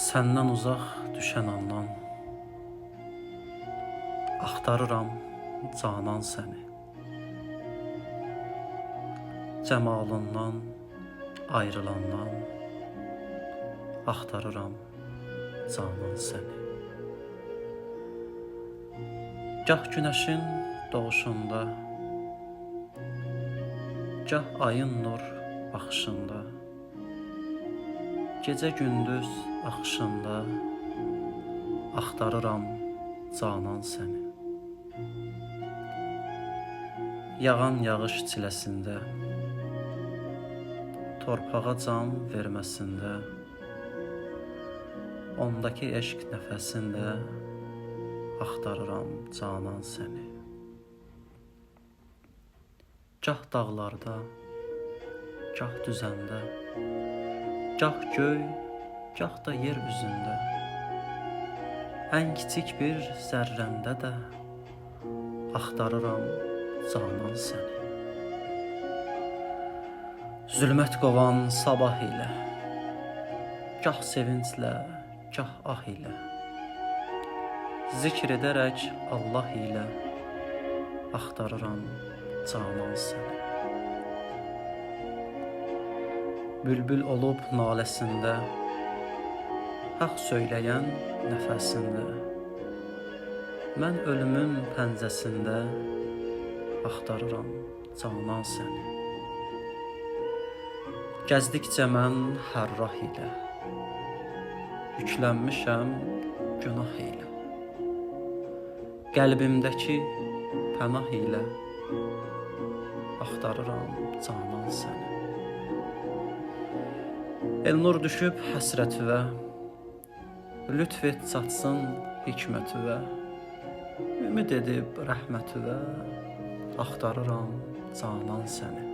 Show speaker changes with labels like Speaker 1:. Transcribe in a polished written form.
Speaker 1: Səndən uzaq düşən andan axtarıram canan səni. Cəmalından ayrılandan axtarıram canan səni. Gah günəşin doğuşunda, gah ayın nur baxışında, gecə gündüz axışında axtarıram canan səni. Yağan yağış çiləsində, torpağa can verməsində, ondakı eşq nəfəsində axtarıram canan səni. Gah dağlarda, gah düzəndə, gah göy, gah da yer üzündə, ən kiçik bir zərrəndə də axtarıram canan səni. Zülmət qovan sabah ilə, gah sevinclə, gah ah ilə, zikr edərək Allah ilə axtarıram canan səni. Bülbül olub naləsində, haqq söyləyən nəfəsində, mən ölümün pəncəsində axtarıram canan səni. Gəzdikcə mən hərrah ilə, yüklənmişəm günah ilə, qəlbimdəki pənah ilə axtarıram canan səni. Elnur düşüb həsrətivə, lütf et çatsın hikmətivə, ümid edib rəhmətivə axtarıram canan səni.